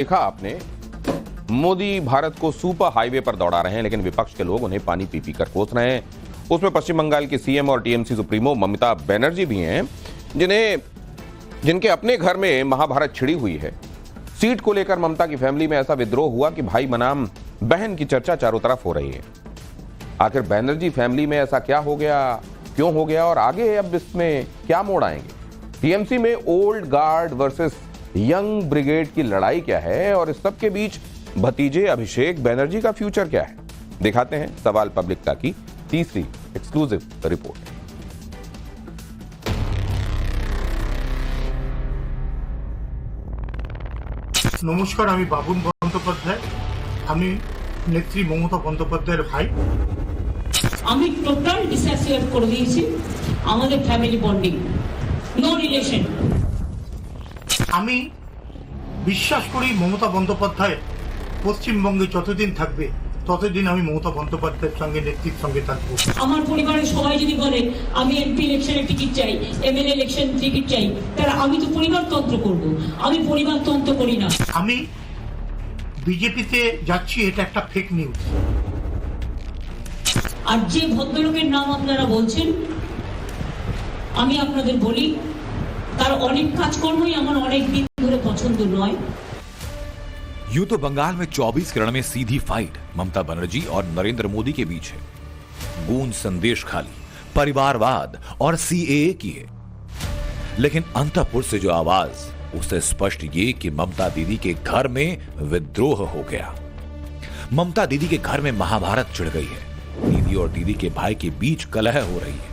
देखा आपने, मोदी भारत को सुपर हाईवे पर दौड़ा रहे हैं, लेकिन विपक्ष के लोग उन्हें पानी पी पी कर कोस रहे हैं। उसमें पश्चिम बंगाल के सीएम और टीएमसी सुप्रीमो ममता बनर्जी भी हैं, जिनके अपने घर में महाभारत छिड़ी हुई है। सीट को लेकर ममता की फैमिली में ऐसा विद्रोह हुआ कि भाई बनाम बहन की चर्चा चारों तरफ हो रही है। आखिर बनर्जी फैमिली में ऐसा क्या हो गया, क्यों हो गया और आगे अब इसमें क्या मोड़ आएंगे? टीएमसी में old guard versus young brigade की लड़ाई क्या है और इस सब के बीच भतीजे अभिषेक बनर्जी का फ्यूचर क्या है? दिखाते हैं सवाल पब्लिकता की तीसरी एक्सक्लूसिव रिपोर्ट। नमस्कार, আমি বাবুন বন্দ্যোপাধ্যায়, আমি নেত্রী মমতা বন্দ্যোপাধ্যায়ের ভাই। আমি টোটাল ডিসঅ্যাসোসিয়েট করে দিয়েছি আমাদের ফ্যামিলি বন্ডিং, নো রিলেশন। আমি বিশ্বাস করি মমতা বন্দ্যোপাধ্যায় পশ্চিমবঙ্গে যতদিন থাকবে ততদিন আমি মমতা বন্দ্যোপাধ্যায়ের সঙ্গে নেত্রীর সঙ্গে থাকবো। আমার পরিবারের সবাই যদি বলে আমি এমপি ইলেকশনের টিকিট চাই, এমএলএ ইলেকশন টিকিট চাই, তাহলে আমি তো পরিবারতন্ত্র করব। আমি পরিবারতন্ত্র করি না। আমি বিজেপিতে যাচ্ছি, এটা একটা ফেক নিউজ। আর যে ভদ্রলোকের নাম আপনারা বলছেন, আমি আপনাদের বলি তার অনেক কাজকর্মই আমার অনেক দিন ধরে পছন্দ নয়। यूं तो बंगाल में 24 किरण में सीधी फाइट ममता बनर्जी और नरेंद्र मोदी के बीच है। गूंज संदेश खाली परिवारवाद और सीएए की है, लेकिन अंतःपुर से जो आवाज उससे स्पष्ट ये कि ममता दीदी के घर में विद्रोह हो गया। ममता दीदी के घर में महाभारत छिड़ गई है। दीदी और दीदी के भाई के बीच कलह हो रही है।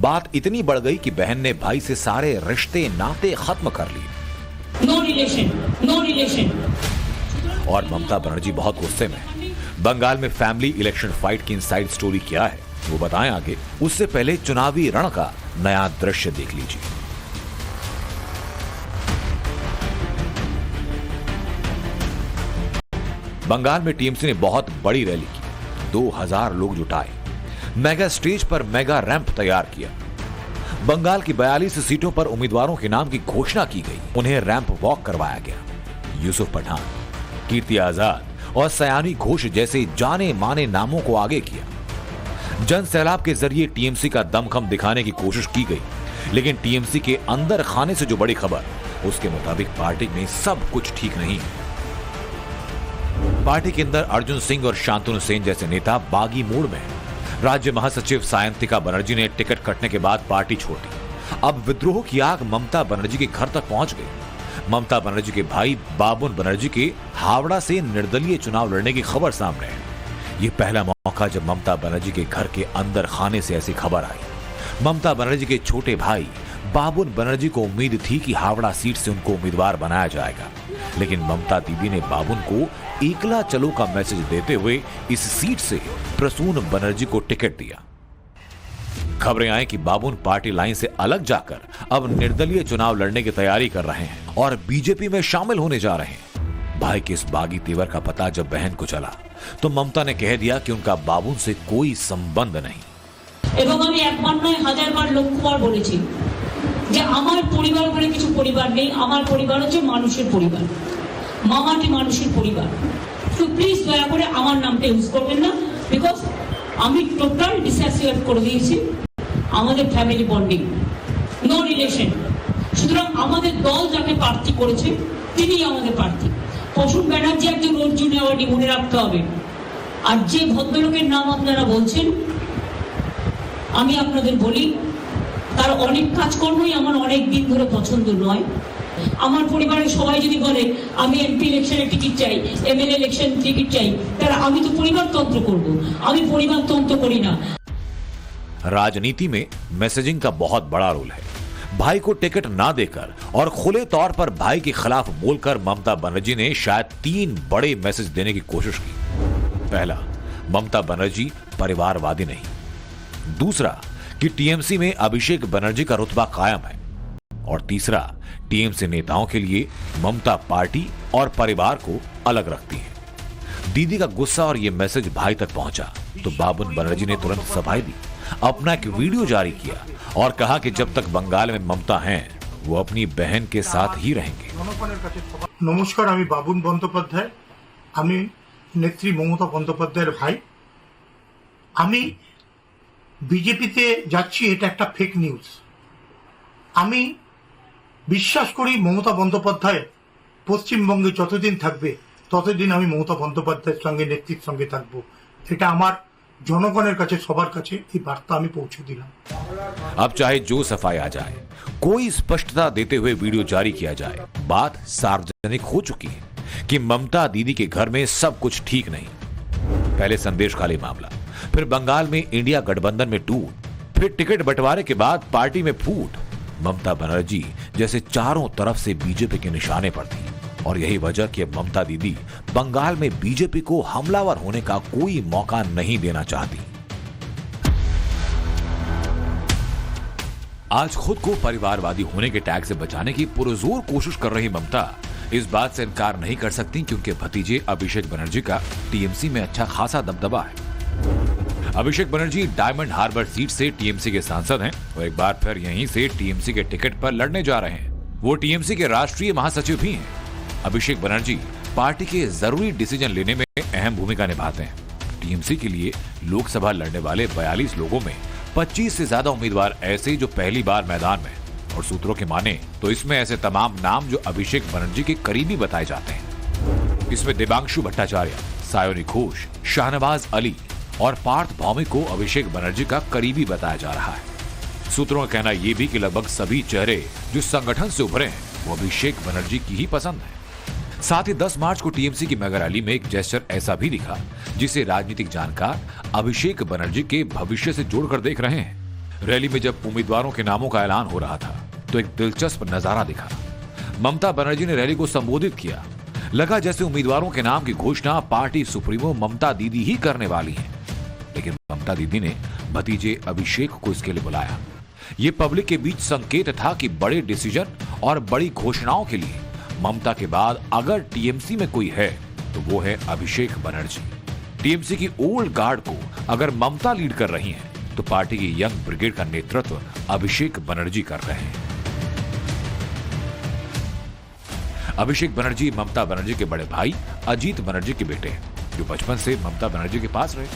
बात इतनी बढ़ गई कि बहन ने भाई से सारे रिश्ते नाते खत्म कर लिए। No relation, no relation. और ममता बनर्जी बहुत गुस्से में है। बंगाल में फैमिली इलेक्शन फाइट की इनसाइड स्टोरी क्या है वो बताएं आगे, उससे पहले चुनावी रण का नया दृश्य देख लीजिए। बंगाल में टीएमसी ने बहुत बड़ी रैली की, 2000 लोग जुटाए, मेगा स्टेज पर मेगा रैंप तैयार किया। बंगाल की 42 सीटों पर उम्मीदवारों के नाम की घोषणा की गई, उन्हें रैंप वॉक करवाया गया। यूसुफ पठान, कीर्ति आजाद और सयानी घोष जैसे जाने माने नामों को आगे किया। जन सैलाब के जरिए टीएमसी का दमखम दिखाने की कोशिश की गई, लेकिन टीएमसी के अंदर खाने से जो बड़ी खबर, उसके मुताबिक पार्टी में सब कुछ ठीक नहीं। पार्टी के अंदर अर्जुन सिंह और शांतनु सेन जैसे नेता बागी मूड में हैं। राज्य महासचिव सायंतिका बनर्जी ने टिकट कटने के बाद पार्टी छोड़ दी। अब विद्रोह की आग ममता बनर्जी के घर तक पहुंच गई। ममता बनर्जी के भाई बाबुन बनर्जी के हावड़ा से निर्दलीय चुनाव लड़ने की खबर सामने है। यह पहला मौका जब ममता बनर्जी के घर के अंदर खाने से ऐसी खबर आई। ममता बनर्जी के छोटे भाई बाबुन बनर्जी को उम्मीद थी कि हावड़ा सीट से उनको उम्मीदवार बनाया जाएगा, लेकिन ममता दीदी ने बाबुन को एकला चलो का मैसेज देते हुए इस सीट से प्रसून बनर्जी को टिकट दिया। खबरें आई कि बाबुन पार्टी लाइन से अलग जाकर अब निर्दलीय चुनाव लड़ने की तैयारी कर रहे हैं और बीजेपी में शामिल होने जा रहे हैं। भाई के इस बागी तेवर का पता जब बहन को चला तो ममता ने कह दिया कि उनका बाबुन से कोई संबंध नहीं। এবং আমি একবার নয় হাজারবার লক্ষবার বলেছি যে আমার পরিবার বলে কিছু পরিবার নেই। আমার পরিবার হচ্ছে মানুষের পরিবার, মামাটি মানুষের পরিবার। তো প্লিজ দয়া করে আমার নামটা ইউজ করবেন না, বিকজ আমি টোটাল ডিসঅ্যাসোসিয়েট করে দিয়েছি আমাদের ফ্যামিলি বন্ডিং, নো রিলেশন। সুতরাং আমাদের দল যাকে প্রার্থী করেছে তিনি আমাদের প্রার্থী। প্রসূন ব্যানার্জি একজন অর্জুন অ্যাওয়ার্ডি, মনে রাখতে হবে। আর যে ভদ্রলোকের নাম আপনারা বলছেন, আমি আপনাদের বলি তার অনেক কাজকর্মই আমার অনেক দিন ধরে পছন্দ নয়। আমার পরিবারের সবাই যদি বলে আমি এমপি ইলেকশনের টিকিট চাই, এমএলএ ইলেকশন টিকিট চাই, তাহলে আমি তো পরিবারতন্ত্র করব। আমি পরিবারতন্ত্র করি না। राजनीति में मैसेजिंग का बहुत बड़ा रोल है। भाई को टिकट ना देकर और खुले तौर पर भाई के खिलाफ बोलकर ममता बनर्जी ने शायद 3 बड़े मैसेज देने की कोशिश की। पहला, ममता बनर्जी परिवारवादी नहीं। दूसरा, कि टीएमसी में अभिषेक बनर्जी का रुतबा कायम है। और तीसरा, टीएमसी नेताओं के लिए ममता पार्टी और परिवार को अलग रखती है। दीदी का गुस्सा और यह मैसेज भाई तक पहुंचा तो बाबुन बनर्जी ने तुरंत सफाई दी, अपना एक वीडियो जारी किया और कहा कि जब तक बंगाल में ममता हैं वो अपनी बहन के साथ ही रहेंगे। জনগণের কাছে নমস্কার, আমি বাবুন বন্দ্যোপাধ্যায়, আমি নেত্রী মমতা বন্দ্যোপাধ্যায়ের ভাই। আমি বিজেপিতে যাচ্ছি, এটা একটা ফেক নিউজ। আমি বিশ্বাস করি মমতা বন্দ্যোপাধ্যায় পশ্চিমবঙ্গে যতদিন থাকবে ততদিন আমি মমতা বন্দ্যোপাধ্যায়ের সঙ্গে, নেত্রীর সঙ্গে থাকবো। এটা আমার জনগণের কাছে, সবার কাছে এই বার্তা আমি পৌঁছে দিলাম। अब चाहे जो सफाई आ जाए, कोई स्पष्टता देते हुए वीडियो जारी किया जाए, बात सार्वजनिक हो चुकी है कि ममता दीदी के घर में सब कुछ ठीक नहीं। पहले संदेश खाली मामला, फिर बंगाल में इंडिया गठबंधन में टूट, फिर टिकट बंटवारे के बाद पार्टी में फूट। ममता बनर्जी जैसे चारों तरफ से बीजेपी के निशाने पर थी और यही वजह कि अब ममता दीदी बंगाल में बीजेपी को हमलावर होने का कोई मौका नहीं देना चाहती। आज खुद को परिवारवादी होने के टैग से बचाने की पुरजोर कोशिश कर रही ममता इस बात से इनकार नहीं कर सकती कि उनके भतीजे अभिषेक बनर्जी का टीएमसी में अच्छा खासा दबदबा है। Abhishek Banerjee diamond harbour seat से टीएमसी के सांसद हैं और एक बार फिर यहीं से टीएमसी के टिकट पर लड़ने जा रहे हैं। वो टीएमसी के राष्ट्रीय महासचिव भी हैं। अभिषेक बनर्जी पार्टी के जरूरी डिसीजन लेने में अहम भूमिका निभाते हैं। टीएमसी के लिए लोकसभा लड़ने वाले 42 लोगों में 25 से ज्यादा उम्मीदवार ऐसे जो पहली बार मैदान में, और सूत्रों के माने तो इसमें ऐसे तमाम नाम जो अभिषेक बनर्जी के करीबी बताए जाते हैं। इसमें दिबांशु भट्टाचार्य, सायोनी घोष, शाहनवाज अली और पार्थ भौमिक को अभिषेक बनर्जी का करीबी बताया जा रहा है। सूत्रों का कहना यह भी कि लगभग सभी चेहरे जो संगठन से उभरे हैं वो अभिषेक बनर्जी की ही पसंद है। साथ ही 10 मार्च को टीएमसी की मेगा रैली में एक जेस्चर ऐसा भी दिखा जिसे राजनीतिक जानकार अभिषेक बनर्जी के भविष्य से जोड़कर देख रहे हैं। रैली में जब उम्मीदवारों के नामों का ऐलान हो रहा था तो एक दिलचस्प नजारा दिखा। ममता बनर्जी ने रैली को संबोधित किया। लगा जैसे उम्मीदवारों के नाम की घोषणा पार्टी सुप्रीमो ममता दीदी ही करने वाली है, लेकिन ममता दीदी ने भतीजे अभिषेक को इसके लिए बुलाया। ये पब्लिक के बीच संकेत था कि बड़े डिसीजन और बड़ी घोषणाओं के लिए ममता के बाद अगर टीएमसी में कोई है तो वो है अभिषेक बनर्जी। टीएमसी की ओल्ड गार्ड को अगर ममता लीड कर रही हैं तो पार्टी की यंग ब्रिगेड का नेतृत्व अभिषेक बनर्जी कर रहे हैं। अभिषेक बनर्जी ममता बनर्जी के बड़े भाई अजीत बनर्जी के बेटे हैं जो बचपन से ममता बनर्जी के पास रहे।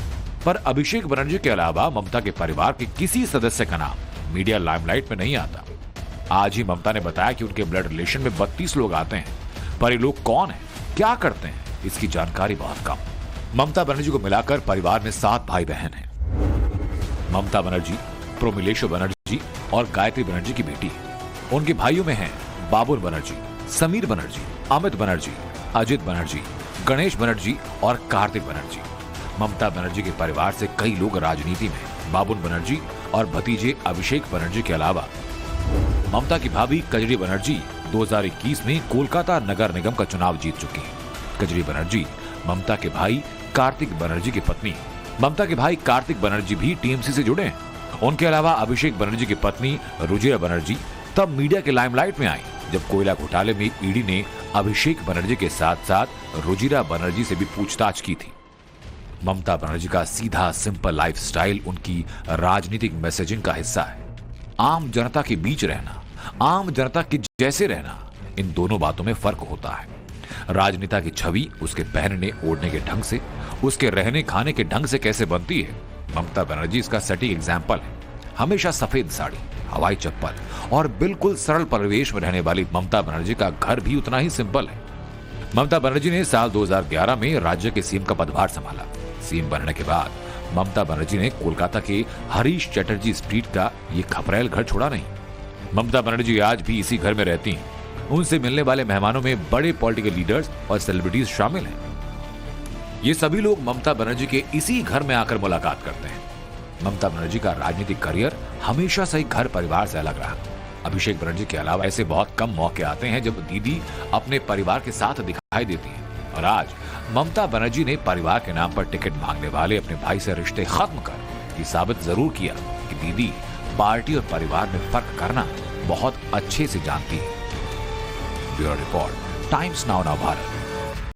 पर अभिषेक बनर्जी के अलावा ममता के परिवार के किसी सदस्य का नाम मीडिया लाइमलाइट में नहीं आता। आज ही ममता ने बताया कि उनके ब्लड रिलेशन में 32 लोग आते हैं, पर ये लोग कौन हैं, क्या करते हैं, इसकी जानकारी बहुत कम। ममता बनर्जी को मिलाकर परिवार में 7 भाई बहन हैं। ममता बनर्जी, प्रोमिलेशो बनर्जी और गायत्री बनर्जी की बेटी है। उनके भाइयों में हैं बाबुन बनर्जी, समीर बनर्जी, अमित बनर्जी, अजित बनर्जी, गणेश बनर्जी और कार्तिक बनर्जी। ममता बनर्जी के परिवार से कई लोग राजनीति में, बाबुन बनर्जी और भतीजे अभिषेक बनर्जी के अलावा ममता की भाभी कजरी बनर्जी 2021 में कोलकाता नगर निगम का चुनाव जीत चुकी है। कजरी बनर्जी ममता के भाई कार्तिक बनर्जी की पत्नी है। ममता के भाई कार्तिक बनर्जी भी टीएमसी से जुड़े हैं। उनके अलावा अभिषेक बनर्जी की पत्नी रुजिरा बनर्जी तब मीडिया के लाइमलाइट में आई जब कोयला घोटाले में ईडी ने अभिषेक बनर्जी के साथ साथ रुजिरा बनर्जी से भी पूछताछ की थी। ममता बनर्जी का सीधा सिंपल लाइफस्टाइल उनकी राजनीतिक मैसेजिंग का हिस्सा है। आम जनता के बीच रहना, आम जनता के जैसे रहना, इन दोनों बातों में फर्क होता है। राजनेता की छवि उसके पहनने ओढ़ने के ढंग से, उसके रहने खाने के ढंग से कैसे बनती है, ममता बनर्जी इसका सटीक एग्जाम्पल है। हमेशा सफेद साड़ी, हवाई चप्पल और बिल्कुल सरल परिवेश में रहने वाली ममता बनर्जी का घर भी उतना ही सिंपल है। ममता बनर्जी ने साल 2011 में राज्य के सीएम का पदभार संभाला। सीएम बनने के बाद ममता बनर्जी ने कोलकाता के हरीश चटर्जी स्ट्रीट का ये खपरेल घर छोड़ा नहीं। ममता बनर्जी आज भी इसी घर में रहती हैं। उनसे मिलने वाले मेहमानों में बड़े पॉलिटिकल लीडर्स और सेलिब्रिटीज शामिल हैं। ये सभी लोग ममता बनर्जी के इसी घर में आकर मुलाकात करते हैं। ममता बनर्जी का राजनीतिक करियर हमेशा से घर परिवार से अलग रहा। अभिषेक बनर्जी के अलावा ऐसे बहुत कम मौके आते हैं जब दीदी अपने परिवार के साथ दिखाई देती हैं। और आज ममता बनर्जी ने परिवार के नाम पर टिकट मांगने वाले अपने भाई से रिश्ते खत्म कर ये साबित जरूर किया कि दीदी पार्टी और परिवार में फर्क करना बहुत अच्छे से जानती है। Bureau report, times now Bharat.